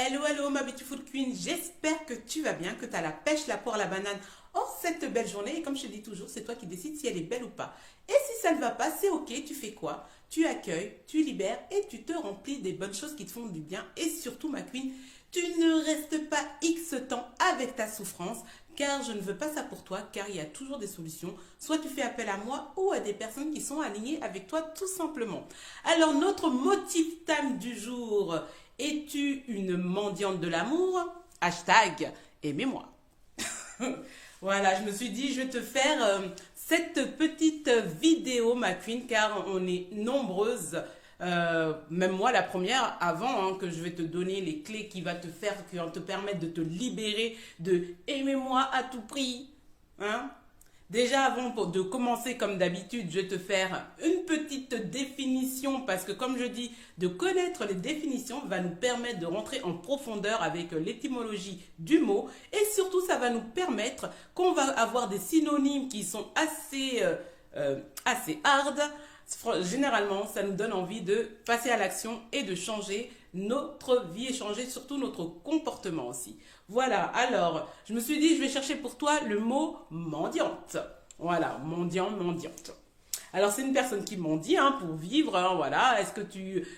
Hello, hello ma beautiful queen, j'espère que tu vas bien, que tu as la pêche, la poire, la banane en cette belle journée. Et comme je te dis toujours, c'est toi qui décides si elle est belle ou pas. Et si ça ne va pas, c'est ok, tu fais quoi? Tu accueilles, tu libères et tu te remplis des bonnes choses qui te font du bien. Et surtout ma queen, tu ne restes pas X temps avec ta souffrance, car je ne veux pas ça pour toi, car il y a toujours des solutions. Soit tu fais appel à moi ou à des personnes qui sont alignées avec toi tout simplement. Alors notre motif thème du jour, es-tu une mendiante de l'amour? Hashtag aimez-moi. Voilà, je me suis dit, je vais te faire cette petite vidéo, ma queen, car on est nombreuses, même moi la première, avant que je vais te donner les clés qui vont te permettre de te libérer de aimez-moi à tout prix. Hein? Déjà, de commencer comme d'habitude, je vais te faire une petite définition parce que comme je dis, de connaître les définitions va nous permettre de rentrer en profondeur avec l'étymologie du mot et surtout, ça va nous permettre qu'on va avoir des synonymes qui sont assez hard. Généralement, ça nous donne envie de passer à l'action et de changer notre vie et changer surtout notre comportement aussi. Voilà, alors, je me suis dit, je vais chercher pour toi le mot mendiante. Voilà, mendiant, mendiante. Alors, c'est une personne qui mendie pour vivre, voilà. Est-ce que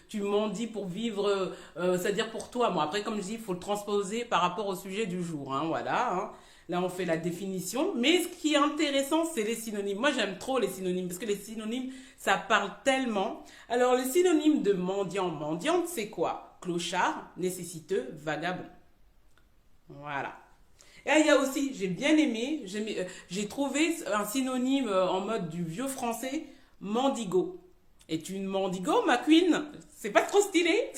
tu mendies pour vivre, c'est-à-dire pour toi? Bon, après, comme je dis, il faut le transposer par rapport au sujet du jour, voilà. Là, on fait la définition. Mais ce qui est intéressant, c'est les synonymes. Moi, j'aime trop les synonymes parce que les synonymes, ça parle tellement. Alors, le synonyme de mendiant, mendiante, c'est quoi? Clochard, nécessiteux, vagabond. Voilà. Et il y a aussi, j'ai bien aimé, j'ai trouvé un synonyme en mode du vieux français, mendigo. Es-tu une mendigo, ma queen? C'est pas trop stylé?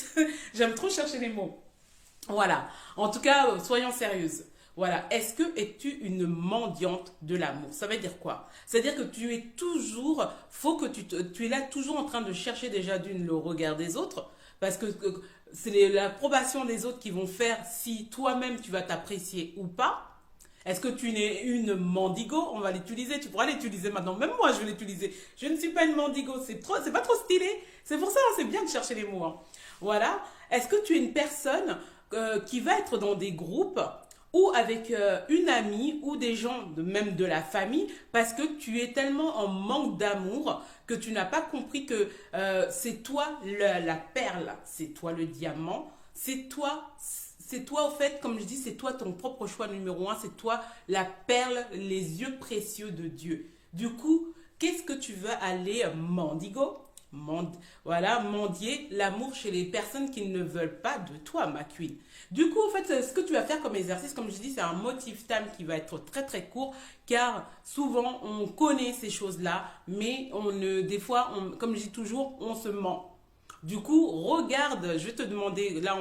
J'aime trop chercher les mots. Voilà. En tout cas, soyons sérieuses. Voilà. Est-ce que es-tu une mendiante de l'amour? Ça veut dire quoi? C'est-à-dire que tu es toujours, tu es là toujours en train de chercher déjà le regard des autres, parce que c'est l'approbation des autres qui vont faire si toi-même tu vas t'apprécier ou pas. Est-ce que tu es une mendigo? On va l'utiliser, tu pourras l'utiliser maintenant. Même moi, je vais l'utiliser. Je ne suis pas une mendigo, c'est pas trop stylé. C'est pour ça, c'est bien de chercher les mots. Voilà. Est-ce que tu es une personne qui va être dans des groupes ou avec une amie ou des gens, même de la famille, parce que tu es tellement en manque d'amour que tu n'as pas compris que c'est toi la perle, c'est toi le diamant, c'est toi au fait, comme je dis, c'est toi ton propre choix numéro un, c'est toi la perle, les yeux précieux de Dieu. Du coup, qu'est-ce que tu veux aller mendigo? Voilà, mendier l'amour chez les personnes qui ne veulent pas de toi, ma queen. Du coup, en fait, ce que tu vas faire comme exercice, comme je dis, c'est un motif time qui va être très très court, car souvent on connaît ces choses-là, mais des fois, comme je dis toujours, on se ment. Du coup, regarde, je vais te demander, là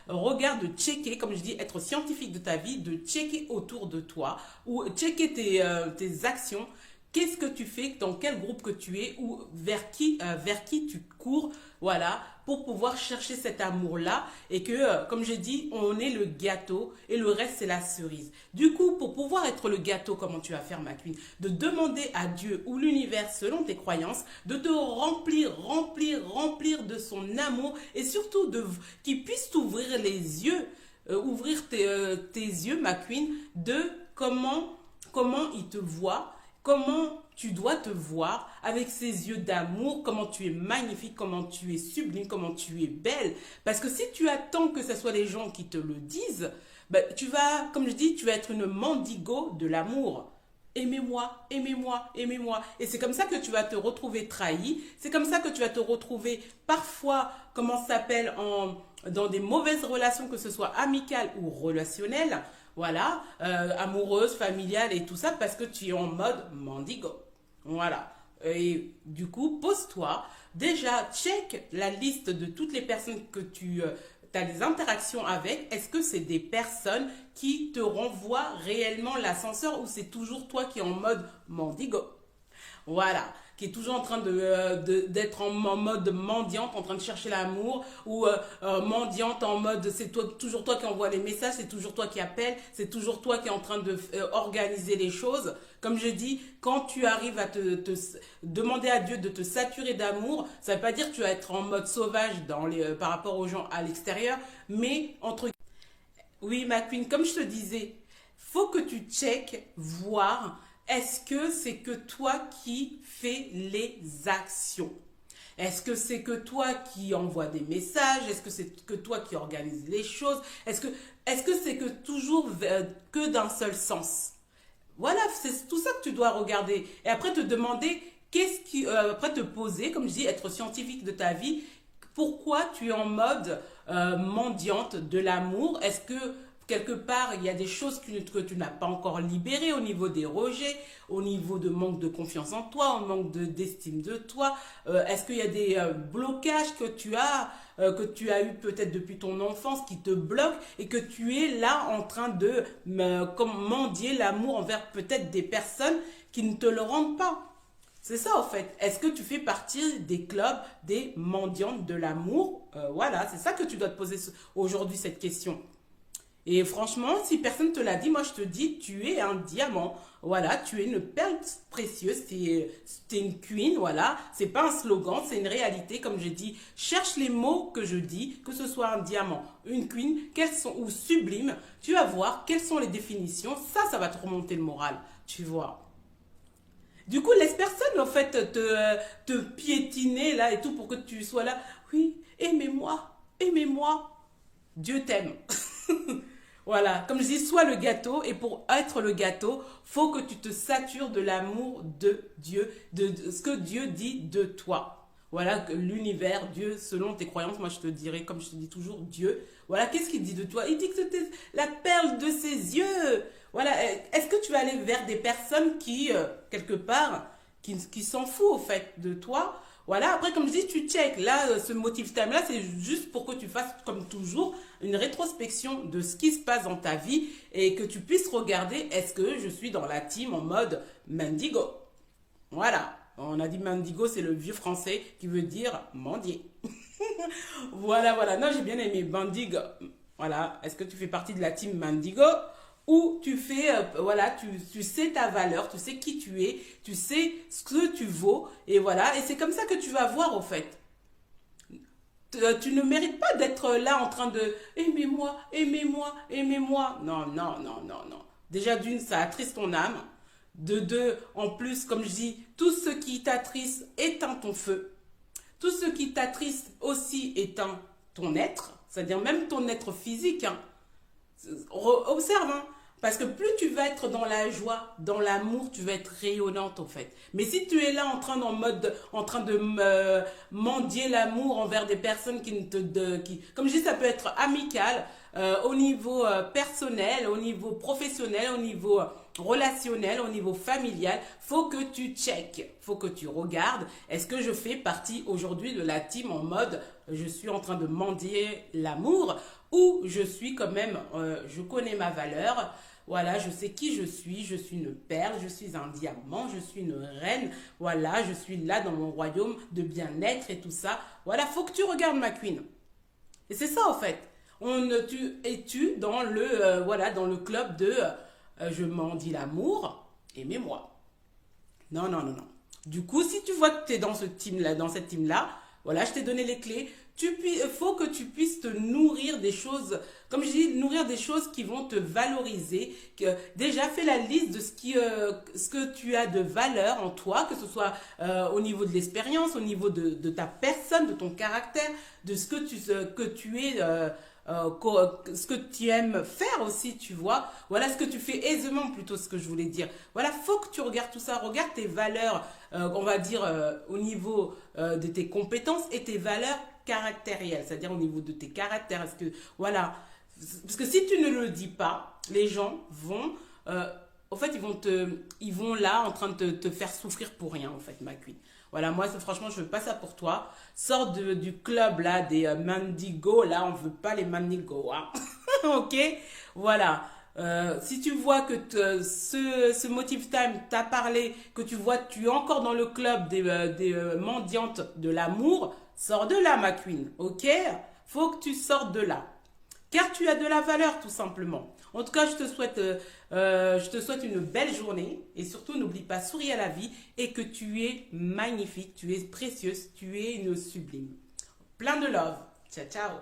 regarde de checker, comme je dis, être scientifique de ta vie, de checker autour de toi, ou checker tes actions. Qu'est-ce que tu fais, dans quel groupe que tu es, ou vers qui tu cours, voilà, pour pouvoir chercher cet amour-là. Et que, comme je dis, on est le gâteau et le reste, c'est la cerise. Du coup, pour pouvoir être le gâteau, comment tu vas faire, ma queen? De demander à Dieu ou l'univers, selon tes croyances, de te remplir, remplir, remplir de son amour et surtout qu'il puisse t'ouvrir les yeux, ouvrir tes yeux, ma queen, de comment il te voit, comment tu dois te voir avec ces yeux d'amour, comment tu es magnifique, comment tu es sublime, comment tu es belle. Parce que si tu attends que ce soit les gens qui te le disent, ben, comme je dis, tu vas être une mendigo de l'amour. Aimez-moi, aimez-moi, aimez-moi. Et c'est comme ça que tu vas te retrouver trahi. C'est comme ça que tu vas te retrouver parfois, comment ça s'appelle, dans des mauvaises relations, que ce soit amicales ou relationnelles. Voilà, amoureuse, familiale et tout ça, parce que tu es en mode mendigo. Voilà. Et du coup, pose-toi. Déjà, check la liste de toutes les personnes que tu as des interactions avec. Est-ce que c'est des personnes qui te renvoient réellement l'ascenseur ou c'est toujours toi qui es en mode mendigo? Voilà, qui est toujours en train d'être en mode mendiante, en train de chercher l'amour, ou mendiante en mode c'est toujours toi qui envoie les messages, c'est toujours toi qui appelle, c'est toujours toi qui est en train de organiser les choses. Comme je dis, quand tu arrives à te demander à Dieu de te saturer d'amour, ça ne veut pas dire que tu vas être en mode sauvage par rapport aux gens à l'extérieur, mais Oui, ma queen, comme je te disais, faut que tu checkes, voir, est-ce que c'est que toi qui fais les actions? Est-ce que c'est que toi qui envoie des messages? Est-ce que c'est que toi qui organise les choses? Est-ce que c'est que toujours que d'un seul sens? Voilà, c'est tout ça que tu dois regarder. Et après te demander, après te poser, comme je dis, être scientifique de ta vie, pourquoi tu es en mode mendiante de l'amour? Est-ce que quelque part, il y a des choses que tu n'as pas encore libérées au niveau des rejets, au niveau de manque de confiance en toi, au manque d'estime de toi? Est-ce qu'il y a des blocages que tu as eu peut-être depuis ton enfance qui te bloquent et que tu es là en train de comme mendier l'amour envers peut-être des personnes qui ne te le rendent pas? C'est ça, en fait. Est-ce que tu fais partie des clubs des mendiantes de l'amour? Voilà, c'est ça que tu dois te poser aujourd'hui, cette question. Et franchement, si personne ne te l'a dit, moi je te dis, tu es un diamant. Voilà, tu es une perle précieuse, t'es une queen, voilà. C'est pas un slogan, c'est une réalité. Comme je dis, cherche les mots que je dis, que ce soit un diamant, une queen, ou sublime. Tu vas voir quelles sont les définitions. Ça va te remonter le moral, tu vois. Du coup, laisse personne, en fait, te piétiner là et tout pour que tu sois là. Oui, aimez-moi, aimez-moi. Dieu t'aime. Voilà, comme je dis, sois le gâteau et pour être le gâteau, faut que tu te satures de l'amour de Dieu, de ce que Dieu dit de toi. Voilà, que l'univers, Dieu, selon tes croyances, moi je te dirais, comme je te dis toujours, Dieu. Voilà, qu'est-ce qu'il dit de toi? Il dit que tu es la perle de ses yeux. Voilà, est-ce que tu vas aller vers des personnes qui, quelque part, qui s'en foutent au fait de toi? Voilà, après comme je dis, tu check. Là, ce motif time là, c'est juste pour que tu fasses comme toujours une rétrospection de ce qui se passe dans ta vie et que tu puisses regarder, est-ce que je suis dans la team en mode mendigo? Voilà, on a dit mendigo, c'est le vieux français qui veut dire mendier. Voilà, voilà. Non, j'ai bien aimé mendigo. Voilà, est-ce que tu fais partie de la team mendigo ou tu fais, voilà, tu sais ta valeur, tu sais qui tu es, tu sais ce que tu vaux, et voilà, et c'est comme ça que tu vas voir, au fait. Tu ne mérites pas d'être là en train de aimez-moi, aimez-moi, aimez-moi. Non, non, non, non, non. Déjà, d'une, ça attriste ton âme. De deux, en plus, comme je dis, tout ce qui t'attriste éteint ton feu. Tout ce qui t'attriste aussi éteint ton être, c'est-à-dire même ton être physique, hein. Observe, hein. Parce que plus tu vas être dans la joie, dans l'amour, tu vas être rayonnante en fait. Mais si tu es là en train de mendier l'amour envers des personnes qui ne comme je dis, ça peut être amical, au niveau personnel, au niveau professionnel, au niveau relationnel, au niveau familial, faut que tu checkes, faut que tu regardes. Est-ce que je fais partie aujourd'hui de la team en mode je suis en train de mendier l'amour ou je suis quand même, je connais ma valeur. Voilà, je sais qui je suis une perle, je suis un diamant, je suis une reine. Voilà, je suis là dans mon royaume de bien-être et tout ça. Voilà, faut que tu regardes ma queen. Et c'est ça en fait. Es-tu dans dans le club de je mendie l'amour, aimez-moi. Non, non, non, non. Du coup, si tu vois que tu es dans dans cette team-là, voilà, je t'ai donné les clés. Il faut que tu puisses te nourrir des choses, comme je dis, nourrir des choses qui vont te valoriser. Déjà, fais la liste de ce que tu as de valeur en toi, que ce soit au niveau de l'expérience, au niveau de ta personne, de ton caractère, de que tu es, ce que tu aimes faire aussi, tu vois. Voilà ce que tu fais aisément, plutôt ce que je voulais dire. Voilà, faut que tu regardes tout ça. Regarde tes valeurs, on va dire, au niveau de tes compétences et tes valeurs caractérielles, c'est-à-dire au niveau de tes caractères. Voilà. Parce que si tu ne le dis pas, les gens vont, en fait, ils vont là en train de te faire souffrir pour rien, en fait, ma queen. Voilà, moi, franchement, je veux pas ça pour toi. Sors du club, là, des Mandigo. Là, on veut pas les Mandigo, hein. Ok? Voilà. Si tu vois que ce Motive Time t'a parlé, que tu vois que tu es encore dans le club des mendiantes de l'amour, sors de là, ma queen. Ok? Faut que tu sortes de là. Car tu as de la valeur, tout simplement. En tout cas, je te souhaite une belle journée. Et surtout, n'oublie pas, souris à la vie et que tu es magnifique, tu es précieuse, tu es une sublime. Plein de love. Ciao, ciao.